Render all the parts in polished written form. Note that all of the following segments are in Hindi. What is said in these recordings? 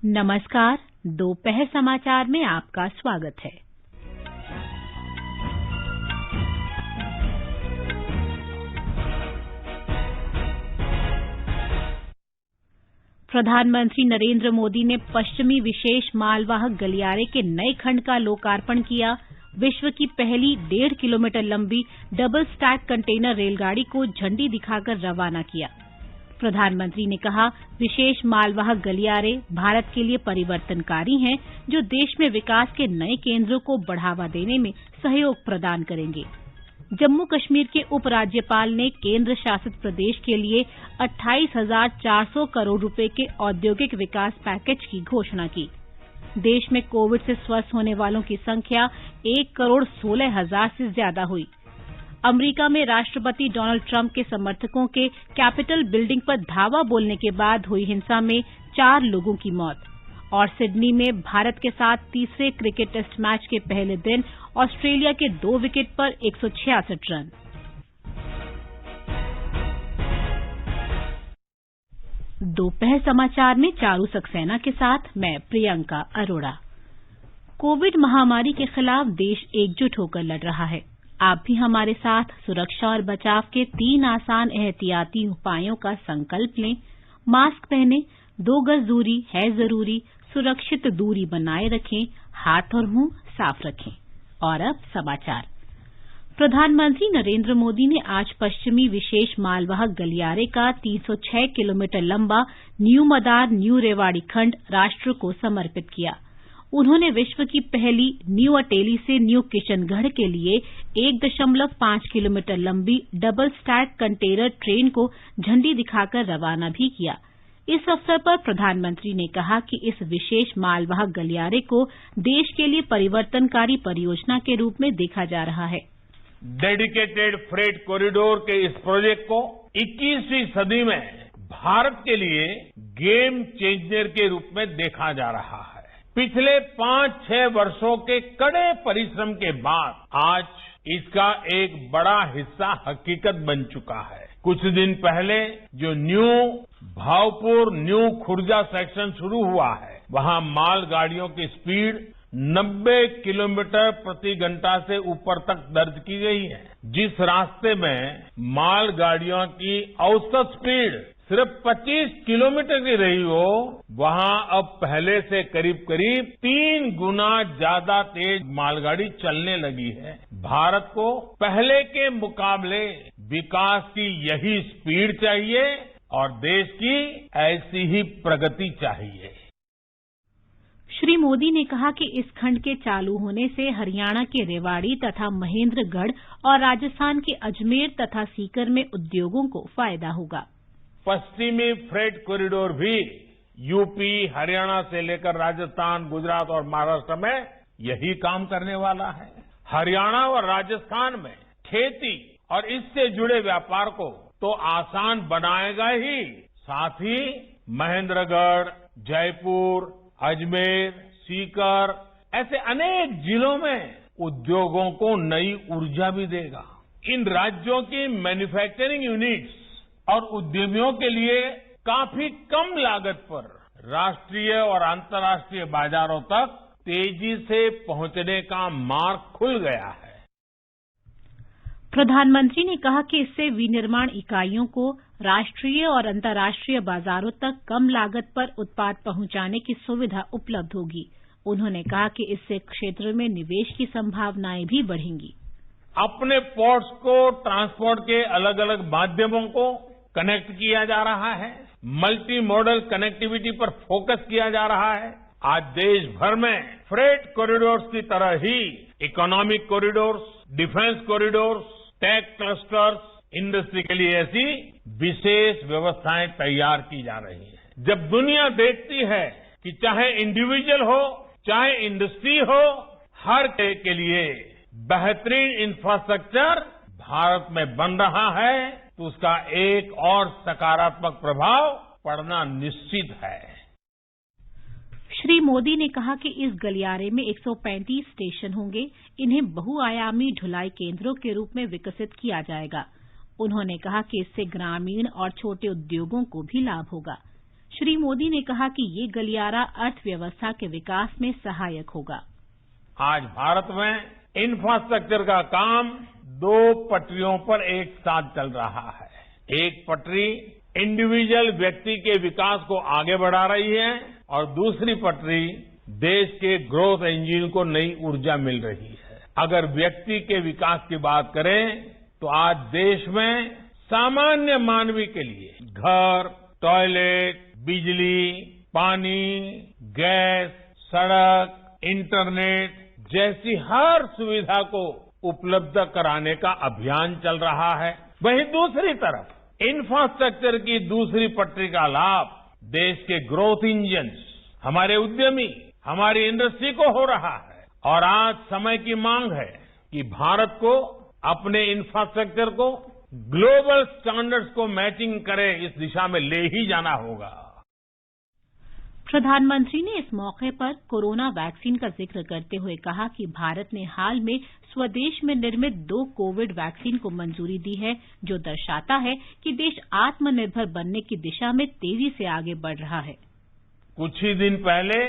नमस्कार, दोपहर समाचार में आपका स्वागत है। प्रधानमंत्री नरेंद्र मोदी ने पश्चिमी विशेष मालवाहक गलियारे के नए खंड का लोकार्पण किया। विश्व की पहली 1.5 किलोमीटर लंबी डबल स्टैक कंटेनर रेलगाड़ी को झंडी दिखाकर रवाना किया। प्रधानमंत्री ने कहा, विशेष मालवाहक गलियारे भारत के लिए परिवर्तनकारी हैं, जो देश में विकास के नए केंद्रों को बढ़ावा देने में सहयोग प्रदान करेंगे। जम्मू कश्मीर के उपराज्यपाल ने केंद्र शासित प्रदेश के लिए 28,400 करोड़ रुपए के औद्योगिक विकास पैकेज की घोषणा की। देश में कोविड से स्वस्थ होने वालों की संख्या 1,16,00,000 से ज्यादा हुई। अमेरिका में राष्ट्रपति डोनाल्ड ट्रंप के समर्थकों के कैपिटल बिल्डिंग पर धावा बोलने के बाद हुई हिंसा में 4 लोगों की मौत। और सिडनी में भारत के साथ तीसरे क्रिकेट टेस्ट मैच के पहले दिन ऑस्ट्रेलिया के 2 विकेट पर 166 रन। दोपहर समाचार में चारू सक्सेना के साथ मैं प्रियंका अरोड़ा। कोविड महामारी के खिलाफ देश एकजुट होकर लड़ रहा है। आप भी हमारे साथ सुरक्षा और बचाव के 3 आसान एहतियाती उपायों का संकल्प लें। मास्क पहनें, 2 गज दूरी है जरूरी, सुरक्षित दूरी बनाए रखें, हाथ और मुंह साफ रखें। और अब समाचार। प्रधानमंत्री नरेंद्र मोदी ने आज पश्चिमी विशेष मालवाहक गलियारे का 306 किलोमीटर लंबा न्यू मदार न्यू रेवाड़ी खंड राष्ट्र को समर्पित किया। उन्होंने विश्व की पहली न्यू अटेली से न्यू किशनगढ़ के लिए 1.5 किलोमीटर लंबी डबल स्टैक कंटेनर ट्रेन को झंडी दिखाकर रवाना भी किया। इस अवसर पर प्रधानमंत्री ने कहा कि इस विशेष मालवाहक गलियारे को देश के लिए परिवर्तनकारी परियोजना के रूप में देखा जा रहा है। डेडिकेटेड फ्रेट कॉरिडोर के इस प्रोजेक्ट को 21वीं सदी में भारत के लिए गेम चेंजर के रूप में देखा जा रहा है। पिछले 5-6 वर्षों के कड़े परिश्रम के बाद आज इसका एक बड़ा हिस्सा हकीकत बन चुका है। कुछ दिन पहले जो new Bhavpur new Khurja section शुरू हुआ है, वहां मालगाड़ियों की स्पीड 90 किलोमीटर प्रति घंटा से ऊपर तक दर्ज की गई है। जिस रास्ते में मालगाड़ियों की औसत स्पीड सिर्फ 25 किलोमीटर की रही हो, वहां अब पहले से करीब 3 गुना ज्यादा तेज मालगाड़ी चलने लगी है। भारत को पहले के मुकाबले विकास की यही स्पीड चाहिए और देश की ऐसी ही प्रगति चाहिए। श्री मोदी ने कहा कि इस खंड के चालू होने से हरियाणा के रेवाड़ी तथा महेंद्रगढ़ और राजस्थान के अजमेर तथा सीकर में उद्योगों को फायदा होगा। पश्चिमी फ्रेट कॉरिडोर भी यूपी, हरियाणा से लेकर राजस्थान, गुजरात और महाराष्ट्र में यही काम करने वाला है। हरियाणा और राजस्थान में खेती और इससे जुड़े व्यापार को तो आसान बनाएगा ही, साथ ही महेंद्रगढ़, जयपुर, अजमेर, सीकर ऐसे अनेक जिलों में उद्योगों को नई ऊर्जा भी देगा। इन राज्यों की मैन्युफैक्चरिंग यूनिट्स और उद्यमियों के लिए काफी कम लागत पर राष्ट्रीय और अंतर्राष्ट्रीय बाजारों तक तेजी से पहुंचने का मार्ग खुल गया है। प्रधानमंत्री ने कहा कि इससे विनिर्माण इकाइयों को राष्ट्रीय और अंतर्राष्ट्रीय बाजारों तक कम लागत पर उत्पाद पहुंचाने की सुविधा उपलब्ध होगी। उन्होंने कहा कि इससे क्षेत्र में निवेश की संभावनाएं भी बढ़ेंगी। अपने पोर्ट्स को ट्रांसपोर्ट के अलग अलग माध्यमों को कनेक्ट किया जा रहा है। मल्टी मॉडल कनेक्टिविटी पर फोकस किया जा रहा है। आज देश भर में फ्रेट कॉरिडोर्स की तरह ही economic corridors, defence corridors, tech clusters, industry के लिए ऐसी विशेष व्यवस्थाएं तैयार की जा रही हैं। जब दुनिया देखती है कि चाहे इंडिविजुअल हो, चाहे इंडस्ट्री हो, हर के लिए बेहतरीन इंफ्रास्ट्रक्चर भारत में बन रहा है, तो उसका एक और सकारात्मक प्रभाव पड़ना निश्चित है। श्री मोदी ने कहा कि इस गलियारे में 135 स्टेशन होंगे। इन्हें बहुआयामी ढुलाई केंद्रों के रूप में विकसित किया जाएगा। उन्होंने कहा कि इससे ग्रामीण और छोटे उद्योगों को भी लाभ होगा। श्री मोदी ने कहा कि ये गलियारा अर्थव्यवस्था के विकास में सहायक होगा। आज भारत में इंफ्रास्ट्रक्चर का काम 2 पटरियों पर एक साथ चल रहा है। एक पटरी इंडिविजुअल व्यक्ति के विकास को आगे बढ़ा रही है और दूसरी पटरी देश के ग्रोथ इंजन को नई ऊर्जा मिल रही है। अगर व्यक्ति के विकास की बात करें तो आज देश में सामान्य मानवी के लिए घर, टॉयलेट, बिजली, पानी, गैस, सड़क, इंटरनेट जैसी हर सुविधा को उपलब्ध कराने का अभियान चल रहा है। वहीं दूसरी तरफ इंफ्रास्ट्रक्चर की दूसरी पटरी का लाभ देश के ग्रोथ इंजन, हमारे उद्यमी, हमारी इंडस्ट्री को हो रहा है। और आज समय की मांग है कि भारत को अपने इंफ्रास्ट्रक्चर को ग्लोबल स्टैंडर्ड्स को मैचिंग करे, इस दिशा में ले ही जाना होगा। प्रधानमंत्री ने इस मौके पर कोरोना वैक्सीन का जिक्र करते हुए कहा कि भारत ने हाल में स्वदेश में निर्मित 2 कोविड वैक्सीन को मंजूरी दी है, जो दर्शाता है कि देश आत्मनिर्भर बनने की दिशा में तेजी से आगे बढ़ रहा है। कुछ ही दिन पहले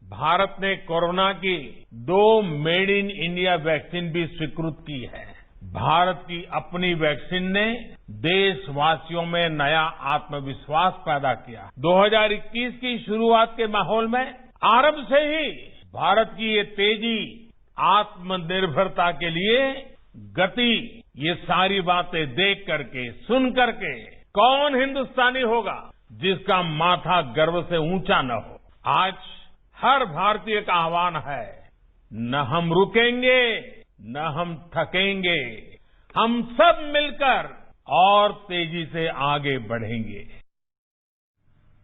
भारत ने कोरोना की 2 मेड इन इंडिया वैक्सीन भी स्वीकृत की है। भारत की अपनी वैक्सीन ने देशवासियों में नया आत्मविश्वास पैदा किया। 2021 की शुरुआत के माहौल में आरंभ से ही भारत की ये तेजी, आत्मनिर्भरता के लिए गति, ये सारी बातें देख करके, सुन करके कौन हिंदुस्तानी होगा जिसका माथा गर्व से ऊंचा न हो। आज हर भारतीय का आह्वान है, न हम रुकेंगे न हम थकेंगे, हम सब मिलकर और तेजी से आगे बढ़ेंगे।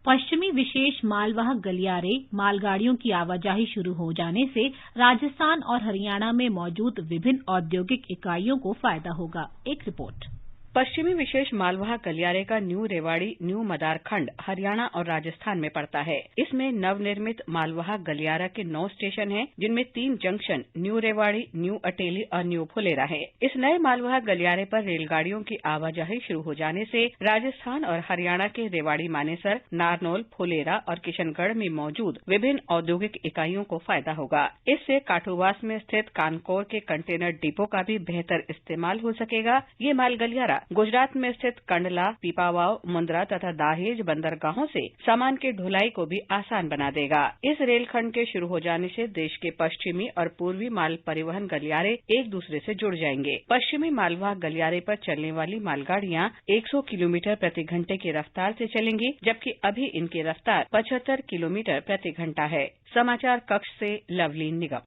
पश्चिमी विशेष मालवाहक गलियारे मालगाड़ियों की आवाजाही शुरू हो जाने से राजस्थान और हरियाणा में मौजूद विभिन्न औद्योगिक इकाइयों को फायदा होगा। एक रिपोर्ट। पश्चिमी विशेष मालवाहक गलियारे का न्यू रेवाड़ी, न्यू मदार खंड हरियाणा और राजस्थान में पड़ता है। इसमें नवनिर्मित मालवाहक गलियारा के 9 स्टेशन हैं, जिनमें 3 junction new Rewari, new Ateli और न्यू फुलेरा है। इस नए मालवाहक गलियारे पर रेलगाड़ियों की आवाजाही शुरू हो जाने से राजस्थान और हरियाणा के रेवाड़ी, मानेसर, नारनौल, फुलेरा और किशनगढ़ में मौजूद विभिन्न औद्योगिक इकाइयों को फायदा होगा। इससे काठूवास में स्थित कानकोर के कंटेनर डिपो का भी बेहतर इस्तेमाल हो सकेगा। ये माल गलियारा गुजरात में स्थित कंडला, पीपावाव, मुंद्रा तथा दाहेज बंदरगाहों से सामान की ढुलाई को भी आसान बना देगा। इस रेलखंड के शुरू हो जाने से देश के पश्चिमी और पूर्वी माल परिवहन गलियारे एक दूसरे से जुड़ जाएंगे। पश्चिमी मालवाहक गलियारे पर चलने वाली मालगाड़ियां 100 किलोमीटर प्रति घंटे की रफ्तार से चलेंगी, जबकि अभी इनकी रफ्तार 75 किलोमीटर प्रति घंटा है। समाचार कक्ष से लवलीन निगम।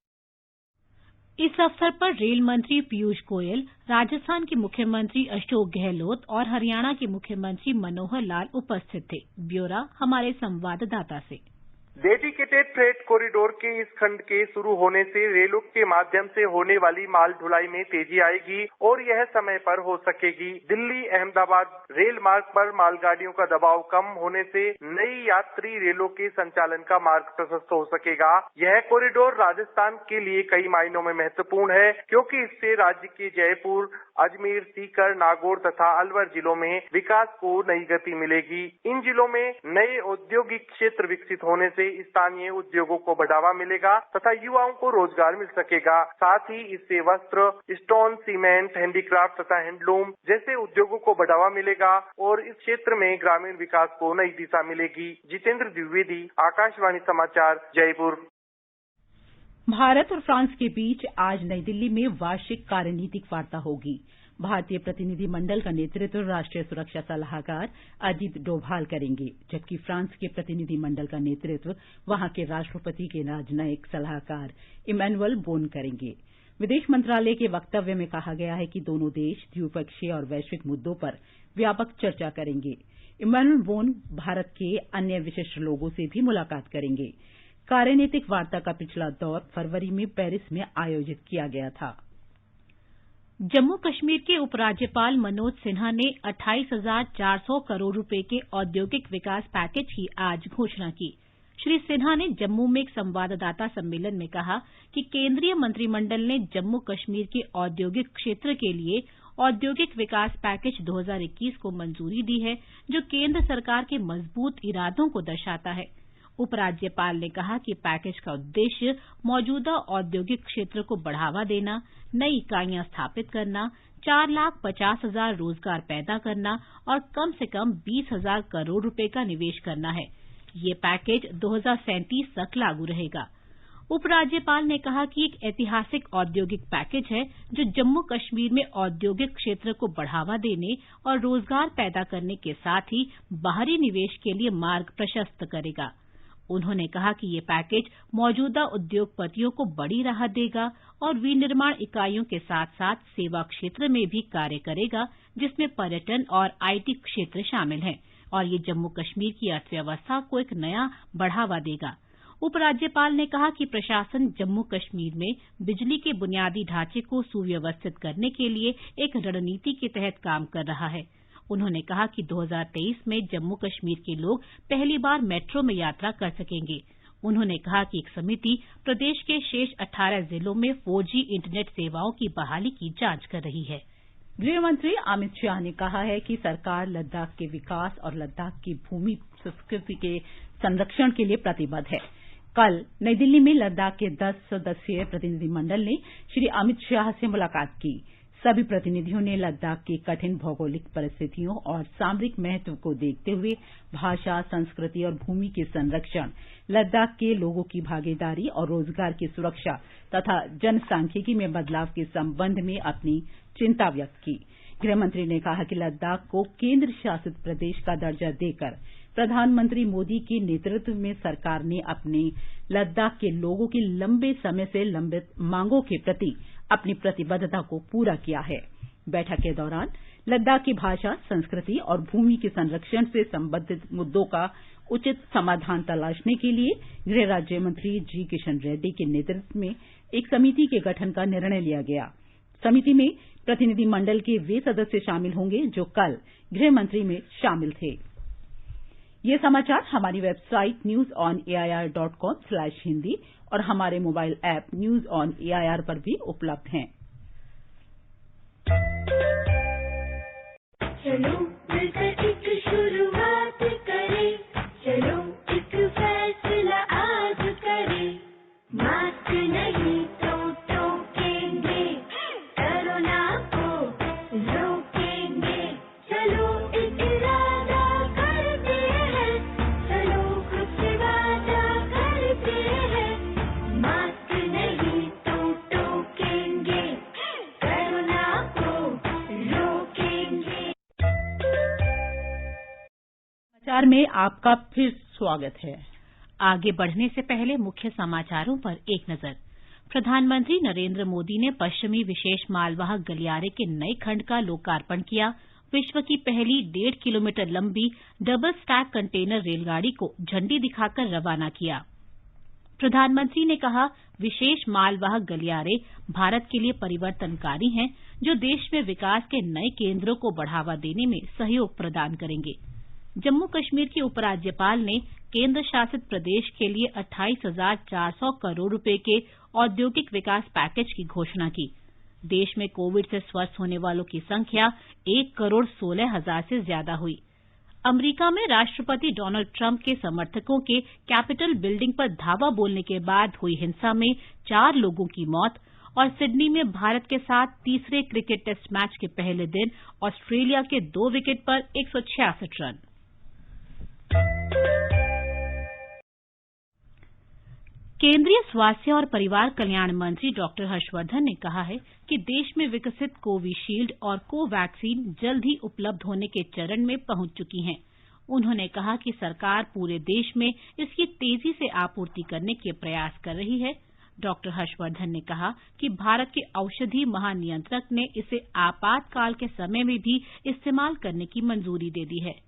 इस अवसर पर रेल मंत्री पीयूष गोयल, राजस्थान के मुख्यमंत्री अशोक गहलोत और हरियाणा के मुख्यमंत्री मनोहर लाल उपस्थित थे। ब्यौरा हमारे संवाददाता से। डेडिकेटेड फ्रेट कॉरिडोर के इस खंड के शुरू होने से रेलों के माध्यम से होने वाली माल ढुलाई में तेजी आएगी और यह समय पर हो सकेगी। दिल्ली अहमदाबाद रेल मार्ग पर मालगाड़ियों का दबाव कम होने से नई यात्री रेलों के संचालन का मार्ग प्रशस्त हो सकेगा। यह कॉरिडोर राजस्थान के लिए कई मायनों में महत्वपूर्ण है, क्योंकि इससे राज्य के जयपुर, अजमेर, सीकर, नागौर तथा अलवर जिलों में विकास को नई गति मिलेगी। इन जिलों में नए औद्योगिक क्षेत्र विकसित होने से स्थानीय उद्योगों को बढ़ावा मिलेगा तथा युवाओं को रोजगार मिल सकेगा। साथ ही इससे वस्त्र, स्टोन, सीमेंट, हैंडीक्राफ्ट तथा हैंडलूम जैसे उद्योगों को बढ़ावा मिलेगा और इस क्षेत्र में ग्रामीण विकास को नई दिशा मिलेगी। जितेंद्र द्विवेदी, आकाशवाणी समाचार, जयपुर। भारत और फ्रांस के बीच आज नई दिल्ली में वार्षिक कार्यनीतिक वार्ता होगी। भारतीय प्रतिनिधिमंडल का नेतृत्व राष्ट्रीय सुरक्षा सलाहकार अजीत डोभाल करेंगे, जबकि फ्रांस के प्रतिनिधिमंडल का नेतृत्व वहां के राष्ट्रपति के राजनयिक सलाहकार इमैनुअल बोन करेंगे। विदेश मंत्रालय के वक्तव्य में कहा गया है कि दोनों देश द्विपक्षीय और वैश्विक मुद्दों पर व्यापक चर्चा करेंगे। इमैनुअल बोन भारत के अन्य विशिष्ट लोगों से भी मुलाकात करेंगे। कार्यनीतिक वार्ता का पिछला दौर फरवरी में पेरिस में आयोजित किया गया था। जम्मू कश्मीर के उपराज्यपाल मनोज सिन्हा ने 28,400 करोड़ रुपए के औद्योगिक विकास पैकेज की आज घोषणा की। श्री सिन्हा ने जम्मू में एक संवाददाता सम्मेलन में कहा कि केंद्रीय मंत्रिमंडल ने जम्मू कश्मीर के औद्योगिक क्षेत्र के लिए औद्योगिक विकास पैकेज 2021 को मंजूरी दी है, जो केंद्र सरकार के मजबूत इरादों को दर्शाता है। उपराज्यपाल ने कहा कि पैकेज का उद्देश्य मौजूदा औद्योगिक क्षेत्र को बढ़ावा देना, नई इकाइयां स्थापित करना, 4,50,000 रोजगार पैदा करना और कम से कम 20,000 करोड़ रुपए का निवेश करना है। ये पैकेज 2037 तक लागू रहेगा। उपराज्यपाल ने कहा कि एक ऐतिहासिक औद्योगिक पैकेज है, जो जम्मू कश्मीर में औद्योगिक क्षेत्र को बढ़ावा देने और रोजगार पैदा करने के साथ ही बाहरी निवेश के लिए मार्ग प्रशस्त करेगा। उन्होंने कहा कि ये पैकेज मौजूदा उद्योगपतियों को बड़ी राहत देगा और विनिर्माण इकाइयों के साथ साथ सेवा क्षेत्र में भी कार्य करेगा, जिसमें पर्यटन और आईटी क्षेत्र शामिल हैं, और ये जम्मू कश्मीर की अर्थव्यवस्था को एक नया बढ़ावा देगा। उपराज्यपाल ने कहा कि प्रशासन जम्मू कश्मीर में बिजली के बुनियादी ढांचे को सुव्यवस्थित करने के लिए एक रणनीति के तहत काम कर रहा है। उन्होंने कहा कि 2023 में जम्मू कश्मीर के लोग पहली बार मेट्रो में यात्रा कर सकेंगे। उन्होंने कहा कि एक समिति प्रदेश के शेष 18 जिलों में 4G इंटरनेट सेवाओं की बहाली की जांच कर रही है। गृह मंत्री अमित शाह ने कहा है कि सरकार लद्दाख के विकास और लद्दाख की भूमि संस्कृति के संरक्षण के लिए प्रतिबद्ध है। कल नई दिल्ली में लद्दाख के 10 सदस्यीय प्रतिनिधिमंडल ने श्री अमित शाह से मुलाकात की। सभी प्रतिनिधियों ने लद्दाख की कठिन भौगोलिक परिस्थितियों और सामरिक महत्व को देखते हुए भाषा, संस्कृति और भूमि के संरक्षण, लद्दाख के लोगों की भागीदारी और रोजगार की सुरक्षा तथा जनसांख्यिकी में बदलाव के संबंध में अपनी चिंता व्यक्त की। गृहमंत्री ने कहा कि लद्दाख को केंद्र शासित प्रदेश का दर्जा देकर प्रधानमंत्री मोदी के नेतृत्व में सरकार ने अपने लद्दाख के लोगों की लंबे समय से लंबित मांगों के प्रति अपनी प्रतिबद्धता को पूरा किया है। बैठक के दौरान लद्दाख की भाषा, संस्कृति और भूमि के संरक्षण से संबंधित मुद्दों का उचित समाधान तलाशने के लिए गृह राज्य मंत्री जी किशन रेड्डी के नेतृत्व में एक समिति के गठन का निर्णय लिया गया। समिति में प्रतिनिधिमंडल के वे सदस्य शामिल होंगे जो कल गृह मंत्री में शामिल थे। ये समाचार हमारी वेबसाइट newsonair.com/hindi और हमारे mobile app news on AIR पर भी उपलब्ध हैं। चलो मिलकर एक शुरुआत करें, चलो एक फैसला आज करें, मास्क नहीं तो टोकेंगे, कोरोना को रोकेंगे, चलो एक इरादा करते हैं, चलो खुद से वादा करते हैं, मास्क नहीं तो टोकेंगे, कोरोना को रोकेंगे। समाचार में आपका फिर स्वागत है। आगे बढ़ने से पहले मुख्य समाचारों पर एक नजर। प्रधानमंत्री नरेंद्र मोदी ने पश्चिमी विशेष मालवाहक गलियारे के नए खंड का लोकार्पण किया। विश्व की पहली 1.5 किलोमीटर लंबी डबल स्टैक कंटेनर रेलगाड़ी को झंडी दिखाकर रवाना किया। प्रधानमंत्री ने कहा, विशेष मालवाहक गलियारे भारत के लिए परिवर्तनकारी हैं, जो देश में विकास के नए केंद्रों को बढ़ावा देने में सहयोग प्रदान करेंगे। जम्मू कश्मीर के उपराज्यपाल ने केंद्र शासित प्रदेश के लिए 28,400 करोड़ रुपए के औद्योगिक विकास पैकेज की घोषणा की। देश में कोविड से स्वस्थ होने वालों की संख्या 1,16,00,000 से ज्यादा हुई। अमेरिका में राष्ट्रपति डोनाल्ड ट्रंप के समर्थकों के कैपिटल बिल्डिंग पर धावा बोलने के बाद हुई हिंसा में 4 लोगों की मौत। और सिडनी में भारत के साथ तीसरे क्रिकेट टेस्ट मैच के पहले दिन ऑस्ट्रेलिया के 2 विकेट पर 166 रन। केंद्रीय स्वास्थ्य और परिवार कल्याण मंत्री डॉक्टर हर्षवर्धन ने कहा है कि देश में विकसित कोविशील्ड और कोवैक्सीन जल्द ही उपलब्ध होने के चरण में पहुंच चुकी हैं। उन्होंने कहा कि सरकार पूरे देश में इसकी तेजी से आपूर्ति करने के प्रयास कर रही है। डॉक्टर हर्षवर्धन ने कहा कि भारत के औषधि महानियंत्रक ने इसे आपातकाल के समय में भी इस्तेमाल करने की मंजूरी दे दी है।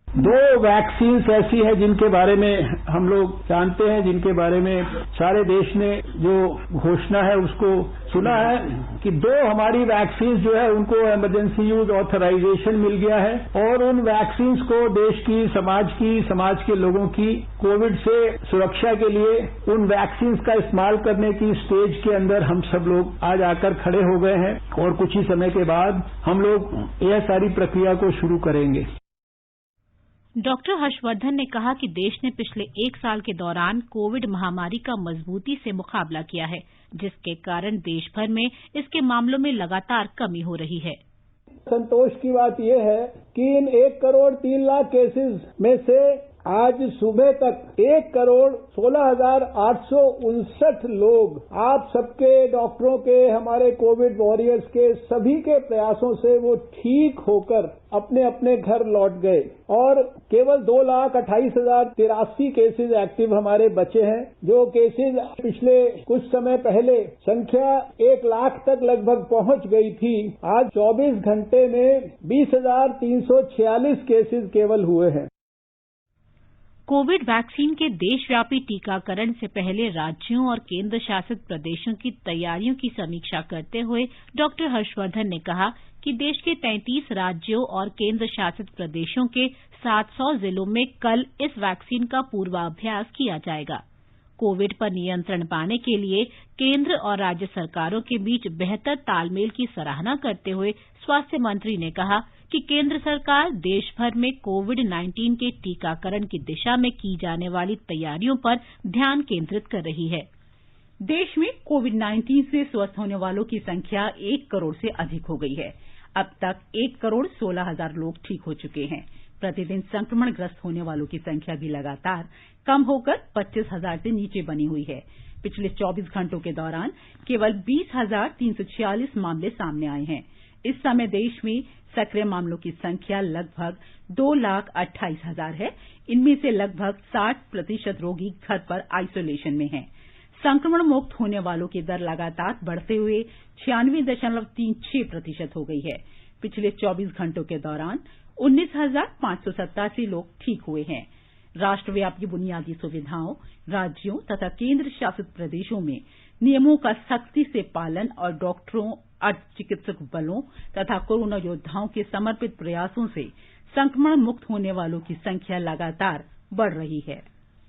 दो वैक्सीन्स ऐसी है जिनके बारे में हम लोग जानते हैं, जिनके बारे में सारे देश ने जो घोषणा है उसको सुना है कि दो हमारी वैक्सीन्स जो है उनको इमरजेंसी यूज ऑथराइजेशन मिल गया है और उन वैक्सीन्स को देश की, समाज के लोगों की कोविड से सुरक्षा के लिए उन वैक्सीन्स का इस्तेमाल करने की स्टेज के अंदर हम सब लोग आज आकर खड़े हो गए हैं और कुछ ही समय के बाद हम लोग यह सारी प्रक्रिया को शुरू करेंगे। डॉक्टर हर्षवर्धन ने कहा कि देश ने पिछले 1 साल के दौरान कोविड महामारी का मजबूती से मुकाबला किया है, जिसके कारण देश भर में इसके मामलों में लगातार कमी हो रही है। संतोष की बात यह है कि इन 1 करोड़ 3 लाख केसेस में से आज सुबह तक 1,16,859 लोग आप सबके, डॉक्टरों के, हमारे कोविड वॉरियर्स के सभी के प्रयासों से वो ठीक होकर अपने अपने घर लौट गए और केवल 2,28,083 केसेस एक्टिव हमारे बचे हैं। जो केसेस पिछले कुछ समय पहले संख्या 1 लाख तक लगभग पहुंच गई थी, आज 24 घंटे में 20,346 केसेस केवल हुए हैं। कोविड वैक्सीन के देशव्यापी टीकाकरण से पहले राज्यों और केंद्र शासित प्रदेशों की तैयारियों की समीक्षा करते हुए डॉक्टर हर्षवर्धन ने कहा कि देश के 33 राज्यों और केंद्र शासित प्रदेशों के 700 जिलों में कल इस वैक्सीन का पूर्वाभ्यास किया जाएगा। कोविड पर नियंत्रण पाने के लिए केंद्र और राज्य सरकारों के बीच बेहतर तालमेल की सराहना करते हुए स्वास्थ्य मंत्री ने कहा कि केंद्र सरकार देश भर में कोविड-19 के टीकाकरण की दिशा में की जाने वाली तैयारियों पर ध्यान केंद्रित कर रही है। देश में कोविड-19 से स्वस्थ होने वालों की संख्या 1 करोड़ से अधिक हो गई है। अब तक 1,16,00,000 लोग ठीक हो चुके हैं। प्रतिदिन संक्रमणग्रस्त होने वालों की संख्या भी लगातार कम होकर 25,000 से नीचे बनी हुई है। पिछले 24 घंटों के दौरान केवल 20,346 मामले सामने आए हैं। इस समय देश में सक्रिय मामलों की संख्या लगभग 2,28,000 है। इनमें से लगभग 60% रोगी घर पर आइसोलेशन में हैं। संक्रमण मुक्त होने वालों की दर लगातार बढ़ते हुए 96.36% हो गई है। पिछले 24 घंटों के दौरान 19,587 लोग ठीक हुए हैं। राष्ट्रव्यापी बुनियादी सुविधाओं, राज्यों तथा केंद्र शासित प्रदेशों में नियमों का सख्ती से पालन और डॉक्टरों, अर्धचिकित्सक बलों तथा कोरोना योद्धाओं के समर्पित प्रयासों से संक्रमण मुक्त होने वालों की संख्या लगातार बढ़ रही है।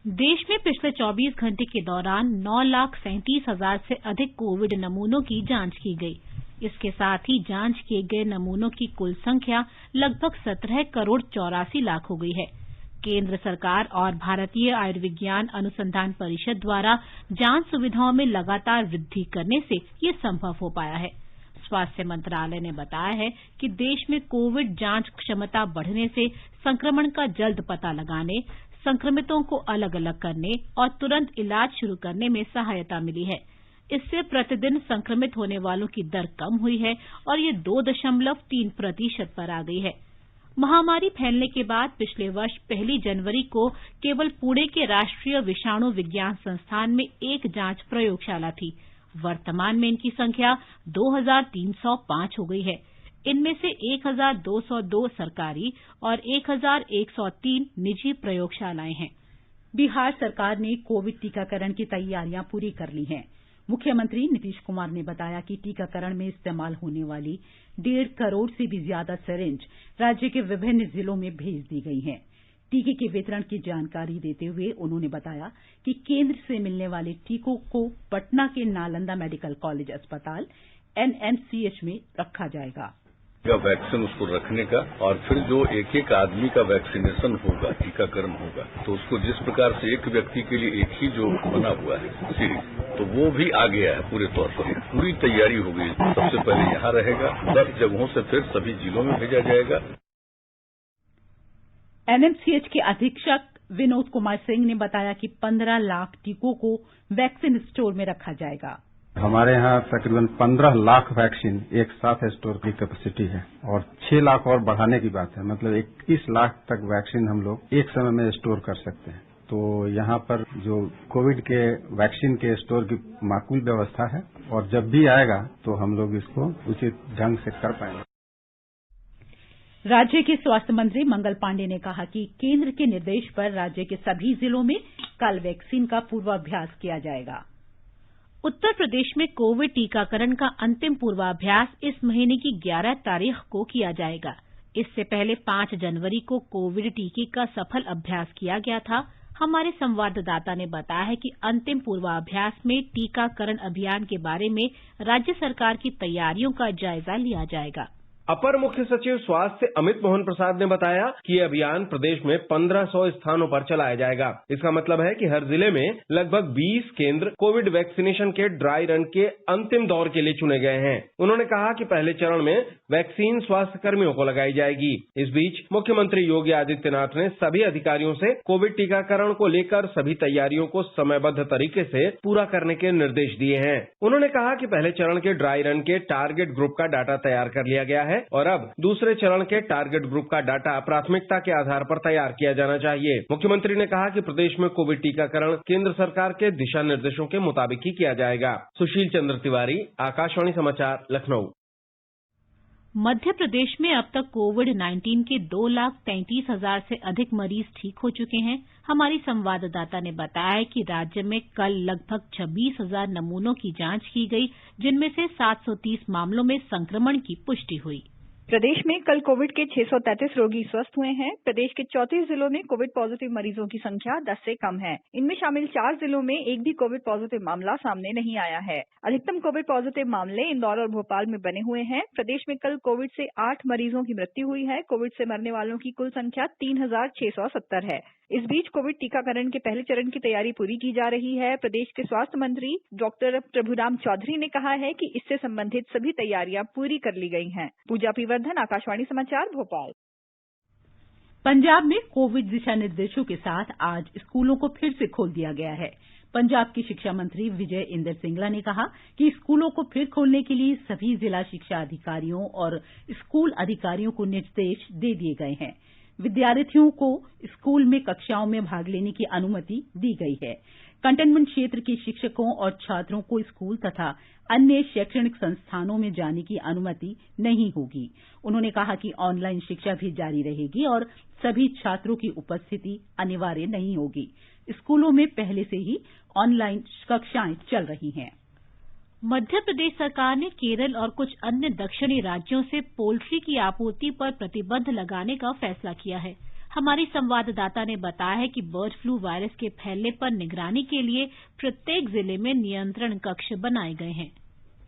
देश में पिछले 24 घंटे के दौरान 9,37,000 से अधिक कोविड नमूनों की जांच की गई। इसके साथ ही जांच किए गए नमूनों की कुल संख्या लगभग 17 करोड़ 84 लाख हो गई है। केंद्र सरकार और भारतीय आयुर्विज्ञान अनुसंधान परिषद द्वारा जांच सुविधाओं में लगातार वृद्धि करने से ये संभव हो पाया है। स्वास्थ्य मंत्रालय ने बताया है कि देश में कोविड जांच क्षमता बढ़ने से संक्रमण का जल्द पता लगाने, संक्रमितों को अलग अलग करने और तुरंत इलाज शुरू करने में सहायता मिली है। इससे प्रतिदिन संक्रमित होने वालों की दर कम हुई है और ये 2.3% पर आ गई है। महामारी फैलने के बाद पिछले वर्ष 1 जनवरी को केवल पुणे के राष्ट्रीय विषाणु विज्ञान संस्थान में एक जांच प्रयोगशाला थी। वर्तमान में इनकी संख्या 2,305 हो गई है। इनमें से 1,202 सरकारी और 1,103 निजी प्रयोगशालाएं हैं। बिहार सरकार ने कोविड टीकाकरण की तैयारियां पूरी कर ली हैं। मुख्यमंत्री नीतीश कुमार ने बताया कि टीकाकरण में इस्तेमाल होने वाली 1.5 करोड़ से भी ज्यादा सिरिंज राज्य के विभिन्न जिलों में भेज दी गई हैं। टीके के वितरण की जानकारी देते हुए उन्होंने बताया कि केंद्र से मिलने वाले टीकों को पटना के नालंदा मेडिकल कॉलेज अस्पताल NMCH में रखा जाएगा। वैक्सीन उसको रखने का और फिर जो एक एक आदमी का वैक्सीनेशन होगा, टीकाकरण होगा, तो उसको जिस प्रकार से एक व्यक्ति के लिए एक ही जो बना हुआ है सीरीज, तो वो भी आ गया है पूरे तौर पर। पूरी तैयारी हो गई। सबसे पहले यहाँ रहेगा, 10 जगहों से फिर सभी जिलों में भेजा जाएगा। NMCH के अधीक्षक विनोद कुमार सिंह ने बताया कि 15 लाख टीकों को वैक्सीन स्टोर में रखा जाएगा। हमारे यहाँ तकरीबन 15 लाख वैक्सीन एक साथ स्टोर की कैपेसिटी है और 6 लाख और बढ़ाने की बात है। मतलब 21 लाख तक वैक्सीन हम लोग एक समय में स्टोर कर सकते हैं। तो यहाँ पर जो कोविड के वैक्सीन के स्टोर की माकूल व्यवस्था है और जब भी आएगा तो हम लोग इसको उचित ढंग से कर पाएंगे। राज्य के स्वास्थ्य मंत्री मंगल पांडे ने कहा कि केंद्र के निर्देश पर राज्य के सभी जिलों में कल वैक्सीन का पूर्वाभ्यास किया जाएगा। उत्तर प्रदेश में कोविड टीकाकरण का अंतिम पूर्वाभ्यास इस महीने की 11 तारीख को किया जाएगा। इससे पहले 5 जनवरी को कोविड टीके का सफल अभ्यास किया गया था। हमारे संवाददाता ने बताया है कि अंतिम पूर्वाभ्यास में टीकाकरण अभियान के बारे में राज्य सरकार की तैयारियों का जायजा लिया जाएगा। अपर मुख्य सचिव स्वास्थ्य अमित मोहन प्रसाद ने बताया कि यह अभियान प्रदेश में 1500 स्थानों पर चलाया जाएगा। इसका मतलब है कि हर जिले में लगभग 20 केंद्र कोविड वैक्सीनेशन के ड्राई रन के अंतिम दौर के लिए चुने गए हैं। उन्होंने कहा कि पहले चरण में वैक्सीन स्वास्थ्य कर्मियों को लगाई जाएगी। इस बीच मुख्यमंत्री योगी आदित्यनाथ ने सभी अधिकारियों से कोविड टीकाकरण को लेकर सभी तैयारियों को समयबद्ध तरीके से पूरा करने के निर्देश दिए हैं। उन्होंने कहा कि पहले चरण के ड्राई रन के टारगेट ग्रुप का डाटा तैयार कर लिया गया है और अब दूसरे चरण के टारगेट ग्रुप का डाटा प्राथमिकता के आधार पर तैयार किया जाना चाहिए। मुख्यमंत्री ने कहा कि प्रदेश में कोविड टीकाकरण केंद्र सरकार के दिशा निर्देशों के मुताबिक ही किया जाएगा। सुशील चंद्र तिवारी, आकाशवाणी समाचार, लखनऊ। मध्य प्रदेश में अब तक कोविड-19 के 2,33,000 से अधिक मरीज ठीक हो चुके हैं। हमारी संवाददाता ने बताया है कि राज्य में कल लगभग 26,000 नमूनों की जांच की गई, जिनमें से 730 मामलों में संक्रमण की पुष्टि हुई। प्रदेश में कल कोविड के 633 रोगी स्वस्थ हुए हैं। प्रदेश के 34 जिलों में कोविड पॉजिटिव मरीजों की संख्या 10 से कम है। इनमें शामिल 4 जिलों में एक भी कोविड पॉजिटिव मामला सामने नहीं आया है। अधिकतम कोविड पॉजिटिव मामले इंदौर और भोपाल में बने हुए हैं। प्रदेश में कल कोविड से 8 मरीजों की मृत्यु हुई है। कोविड से मरने वालों की कुल संख्या 3,670 है। इस बीच कोविड टीकाकरण के पहले चरण की तैयारी पूरी की जा रही है। प्रदेश के स्वास्थ्य मंत्री डॉक्टर प्रभुराम चौधरी ने कहा है कि इससे संबंधित सभी तैयारियां पूरी कर ली गई हैं। पूजा पीवर्धन, आकाशवाणी समाचार, भोपाल। पंजाब में कोविड दिशा निर्देशों के साथ आज स्कूलों को फिर से खोल दिया गया है। पंजाब के शिक्षा मंत्री विजय इंदर सिंगला ने कहा कि स्कूलों को फिर खोलने के लिए सभी जिला शिक्षा अधिकारियों और स्कूल अधिकारियों को निर्देश दे दिए गए हैं। विद्यार्थियों को स्कूल में कक्षाओं में भाग लेने की अनुमति दी गई है। कंटेनमेंट क्षेत्र के शिक्षकों और छात्रों को स्कूल तथा अन्य शैक्षणिक संस्थानों में जाने की अनुमति नहीं होगी। उन्होंने कहा कि ऑनलाइन शिक्षा भी जारी रहेगी और सभी छात्रों की उपस्थिति अनिवार्य नहीं होगी। स्कूलों में पहले से ही ऑनलाइन कक्षाएं चल रही हैं। मध्य प्रदेश सरकार ने केरल और कुछ अन्य दक्षिणी राज्यों से पोल्ट्री की आपूर्ति पर प्रतिबंध लगाने का फैसला किया है। हमारी संवाददाता ने बताया है कि बर्ड फ्लू वायरस के फैलने पर निगरानी के लिए प्रत्येक जिले में नियंत्रण कक्ष बनाए गए हैं।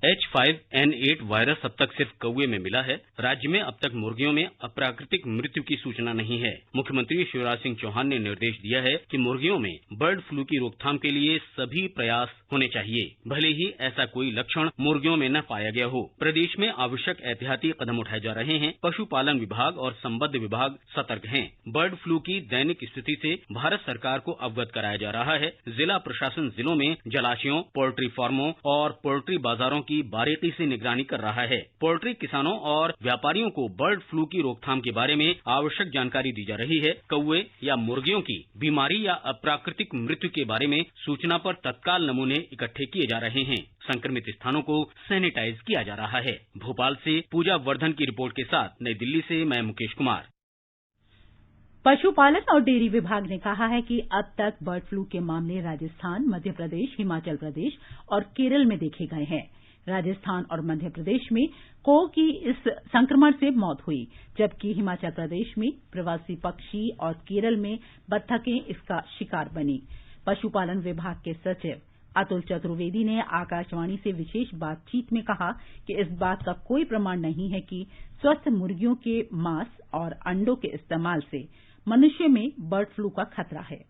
H5N8 वायरस अब तक सिर्फ कौवे में मिला है। राज्य में अब तक मुर्गियों में अप्राकृतिक मृत्यु की सूचना नहीं है। मुख्यमंत्री शिवराज सिंह चौहान ने निर्देश दिया है कि मुर्गियों में बर्ड फ्लू की रोकथाम के लिए सभी प्रयास होने चाहिए, भले ही ऐसा कोई लक्षण मुर्गियों में न पाया गया हो। प्रदेश में आवश्यक एहतियाती कदम उठाए जा रहे हैं। पशुपालन विभाग और संबद्ध विभाग सतर्क हैं। बर्ड फ्लू की दैनिक स्थिति से भारत सरकार को अवगत कराया जा रहा है। जिला प्रशासन जिलों में जलाशयों, पोल्ट्री फार्मों और पोल्ट्री बाजारों की बारीकी से निगरानी कर रहा है। पोल्ट्री किसानों और व्यापारियों को बर्ड फ्लू की रोकथाम के बारे में आवश्यक जानकारी दी जा रही है। कौवे या मुर्गियों की बीमारी या अप्राकृतिक मृत्यु के बारे में सूचना पर तत्काल नमूने इकट्ठे किए जा रहे हैं। संक्रमित स्थानों को सैनिटाइज किया जा रहा है। भोपाल से पूजा वर्धन की रिपोर्ट के साथ नई दिल्ली से मैं मुकेश कुमार। पशुपालन और डेयरी विभाग ने कहा है कि अब तक बर्ड फ्लू के मामले राजस्थान, मध्य प्रदेश, हिमाचल प्रदेश और केरल में देखे गए हैं। राजस्थान और मध्य प्रदेश में कौ की इस संक्रमण से मौत हुई, जबकि हिमाचल प्रदेश में प्रवासी पक्षी और केरल में बत्तखें इसका शिकार बनी। पशुपालन विभाग के सचिव अतुल चतुर्वेदी ने आकाशवाणी से विशेष बातचीत में कहा कि इस बात का कोई प्रमाण नहीं है कि स्वस्थ मुर्गियों के मांस और अंडों के इस्तेमाल से मनुष्य में बर्ड फ्लू का खतरा है।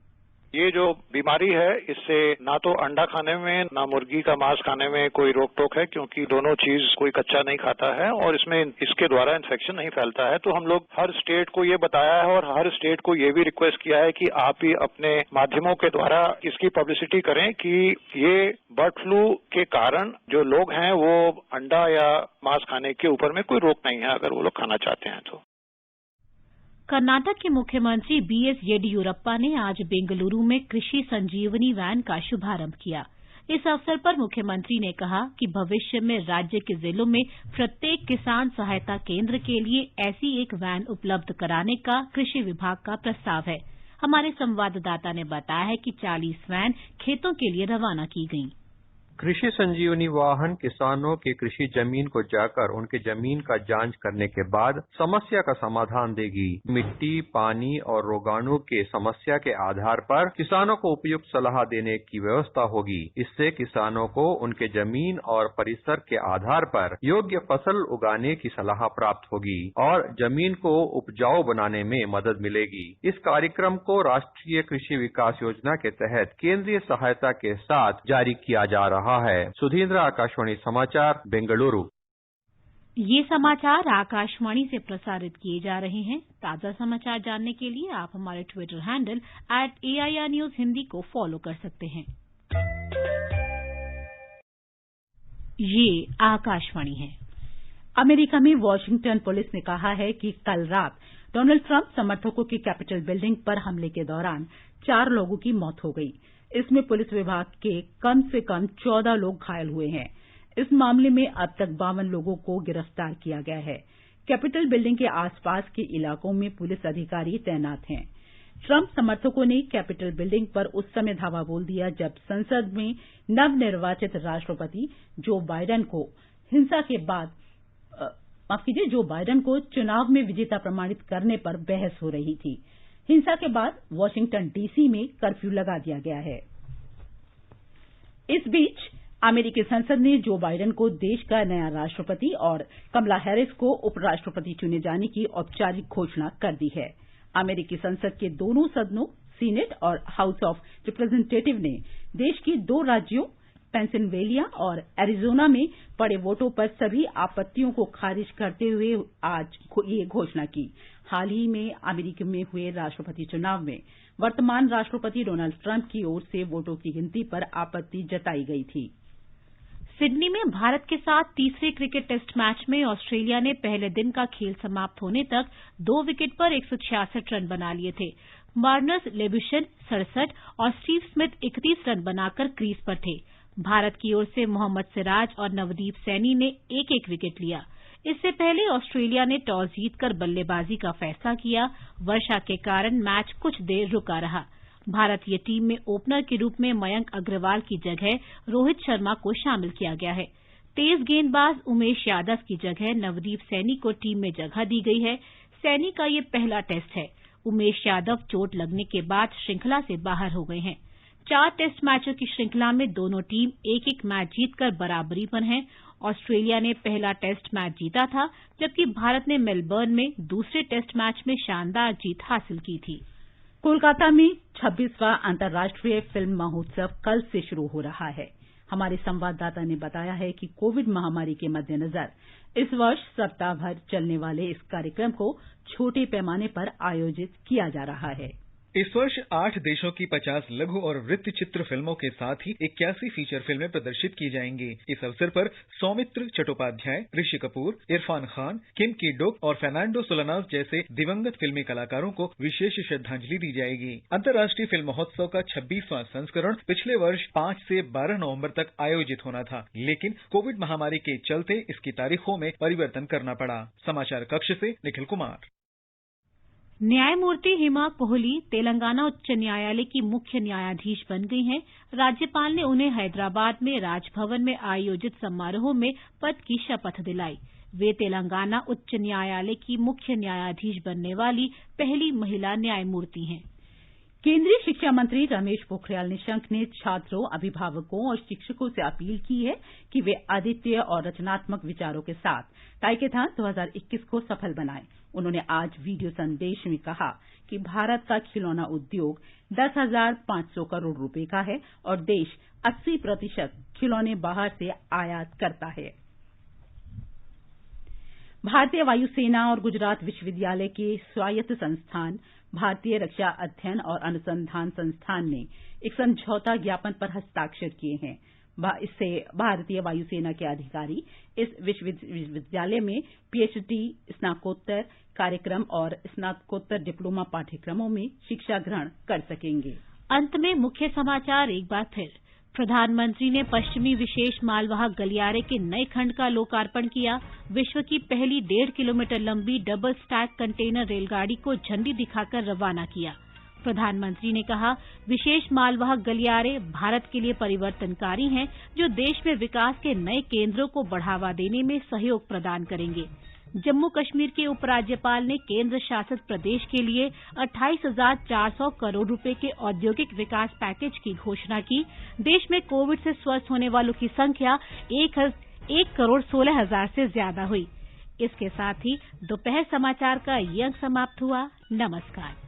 ये जो बीमारी है इससे ना तो अंडा खाने में ना मुर्गी का मांस खाने में कोई रोक टोक है, क्योंकि दोनों चीज कोई कच्चा नहीं खाता है और इसमें इसके द्वारा इन्फेक्शन नहीं फैलता है। तो हम लोग हर स्टेट को ये बताया है और हर स्टेट को ये भी रिक्वेस्ट किया है कि आप भी अपने माध्यमों के द्वारा इसकी पब्लिसिटी करें कि ये बर्ड फ्लू के कारण जो लोग हैं वो अंडा या मांस खाने के ऊपर में कोई रोक नहीं है, अगर वो लोग खाना चाहते हैं तो। कर्नाटक के मुख्यमंत्री बीएस येडियुरप्पा ने आज बेंगलुरु में कृषि संजीवनी वैन का शुभारंभ किया। इस अवसर पर मुख्यमंत्री ने कहा कि भविष्य में राज्य के जिलों में प्रत्येक किसान सहायता केंद्र के लिए ऐसी एक वैन उपलब्ध कराने का कृषि विभाग का प्रस्ताव है। हमारे संवाददाता ने बताया है कि 40 वैन खेतों के लिए रवाना की गईं। कृषि संजीवनी वाहन किसानों की कृषि जमीन को जाकर उनके जमीन का जांच करने के बाद समस्या का समाधान देगी। मिट्टी, पानी और रोगाणु के समस्या के आधार पर किसानों को उपयुक्त सलाह देने की व्यवस्था होगी। इससे किसानों को उनके जमीन और परिसर के आधार पर योग्य फसल उगाने की सलाह प्राप्त होगी और जमीन को उपजाऊ बनाने में मदद मिलेगी। इस कार्यक्रम को राष्ट्रीय कृषि विकास योजना के तहत केंद्रीय सहायता के साथ जारी किया जा रहा है। सुधींद्र, आकाशवाणी समाचार, बेंगलुरु। ये समाचार आकाशवाणी से प्रसारित किए जा रहे हैं। ताजा समाचार जानने के लिए आप हमारे Twitter handle @AIR News Hindi को फॉलो कर सकते हैं। ये आकाशवाणी है। अमेरिका में वॉशिंगटन पुलिस ने कहा है कि कल रात डोनाल्ड ट्रंप समर्थकों की कैपिटल बिल्डिंग पर हमले के दौरान 4 लोगों की मौत हो गई। इसमें पुलिस विभाग के कम से कम 14 लोग घायल हुए हैं। इस मामले में अब तक 52 लोगों को गिरफ्तार किया गया है। कैपिटल बिल्डिंग के आसपास के इलाकों में पुलिस अधिकारी तैनात हैं। ट्रंप समर्थकों ने कैपिटल बिल्डिंग पर उस समय धावा बोल दिया जब संसद में नवनिर्वाचित राष्ट्रपति जो बाइडेन को चुनाव में विजेता प्रमाणित करने पर बहस हो रही थी। हिंसा के बाद वाशिंगटन डीसी में कर्फ्यू लगा दिया गया है। इस बीच अमेरिकी संसद ने जो बाइडेन को देश का नया राष्ट्रपति और कमला हैरिस को उपराष्ट्रपति चुने जाने की औपचारिक घोषणा कर दी है। अमेरिकी संसद के दोनों सदनों, सीनेट और हाउस ऑफ रिप्रेजेंटेटिव ने देश की 2 राज्यों पेंसिल्वेनिया और एरिजोना में पड़े वोटों पर सभी आपत्तियों को खारिज करते हुए आज ये घोषणा की। हाल ही में अमेरिका में हुए राष्ट्रपति चुनाव में वर्तमान राष्ट्रपति डोनाल्ड ट्रंप की ओर से वोटों की गिनती पर आपत्ति जताई गई थी। सिडनी में भारत के साथ तीसरे क्रिकेट टेस्ट मैच में ऑस्ट्रेलिया ने पहले दिन का खेल समाप्त होने तक 2 विकेट पर 166 रन बना लिए थे। मार्नस लेब्यूशन 67 और स्टीव स्मिथ 31 रन बनाकर क्रीज पर थे। भारत की ओर से मोहम्मद सिराज और नवदीप सैनी ने एक विकेट लिया। इससे पहले ऑस्ट्रेलिया ने टॉस जीतकर बल्लेबाजी का फैसला किया। वर्षा के कारण मैच कुछ देर रुका रहा। भारतीय टीम में ओपनर के रूप में मयंक अग्रवाल की जगह रोहित शर्मा को शामिल किया गया है। तेज गेंदबाज उमेश यादव की जगह नवदीप सैनी को टीम में जगह दी गई है। सैनी का ये पहला टेस्ट है। उमेश यादव चोट लगने के बाद श्रृंखला से बाहर हो गए हैं। 4 टेस्ट मैचों की श्रृंखला में दोनों टीम एक मैच जीतकर बराबरी पर हैं। ऑस्ट्रेलिया ने पहला टेस्ट मैच जीता था, जबकि भारत ने मेलबर्न में दूसरे टेस्ट मैच में शानदार जीत हासिल की थी। कोलकाता में 26वां अंतर्राष्ट्रीय फिल्म महोत्सव कल से शुरू हो रहा है। हमारे संवाददाता ने बताया है कि कोविड महामारी के मद्देनजर इस वर्ष सप्ताह भर चलने वाले इस कार्यक्रम को छोटे पैमाने पर आयोजित किया जा रहा है। इस वर्ष 8 देशों की 50 लघु और वृत्त चित्र फिल्मों के साथ ही 81 फीचर फिल्में प्रदर्शित की जाएंगी। इस अवसर पर सौमित्र चट्टोपाध्याय, ऋषि कपूर, इरफान खान, किम की डोक और फर्नांडो सोलानास जैसे दिवंगत फिल्मी कलाकारों को विशेष श्रद्धांजलि दी जाएगी। अंतर्राष्ट्रीय फिल्म महोत्सव का 26वां संस्करण पिछले वर्ष 5 से 12 नवंबर तक आयोजित होना था, लेकिन कोविड महामारी के चलते इसकी तारीखों में परिवर्तन करना पड़ा। समाचार कक्ष से निखिल कुमार। न्यायमूर्ति हिमा कोहली तेलंगाना उच्च न्यायालय की मुख्य न्यायाधीश बन गई हैं। राज्यपाल ने उन्हें हैदराबाद में राजभवन में आयोजित समारोह में पद की शपथ दिलाई। वे तेलंगाना उच्च न्यायालय की मुख्य न्यायाधीश बनने वाली पहली महिला न्यायमूर्ति हैं। केंद्रीय शिक्षा मंत्री रमेश पोखरियाल निशंक ने छात्रों, अभिभावकों और शिक्षकों से अपील की है कि वे अद्वितीय और रचनात्मक विचारों के साथ टाइकेथॉन 2021 को सफल बनाएं। उन्होंने आज वीडियो संदेश में कहा कि भारत का खिलौना उद्योग 10,500 करोड़ रुपए का है और देश 80% खिलौने बाहर से आयात करता है। भारतीय वायुसेना और गुजरात विश्वविद्यालय के स्वायत्त संस्थान भारतीय रक्षा अध्ययन और अनुसंधान संस्थान ने एक समझौता ज्ञापन पर हस्ताक्षर किए हैं। इससे भारतीय वायुसेना के अधिकारी इस विश्वविद्यालय में पीएचडी, स्नातकोत्तर कार्यक्रम और स्नातकोत्तर डिप्लोमा पाठ्यक्रमों में शिक्षा ग्रहण कर सकेंगे। अंत में मुख्य समाचार एक बार फिर। प्रधानमंत्री ने पश्चिमी विशेष मालवाहक गलियारे के नए खंड का लोकार्पण किया। विश्व की पहली 1.5 किलोमीटर लंबी डबल स्टैक कंटेनर रेलगाड़ी को झंडी दिखाकर रवाना किया। प्रधानमंत्री ने कहा, विशेष मालवाहक गलियारे भारत के लिए परिवर्तनकारी हैं, जो देश में विकास के नए केंद्रों को बढ़ावा देने में सहयोग प्रदान करेंगे। जम्मू कश्मीर के उपराज्यपाल ने केंद्र शासित प्रदेश के लिए 28,400 करोड़ रुपए के औद्योगिक विकास पैकेज की घोषणा की। देश में कोविड से स्वस्थ होने वालों की संख्या 1,16,000 से ज्यादा हुई। इसके साथ ही दोपहर समाचार का ये अंक समाप्त हुआ। नमस्कार।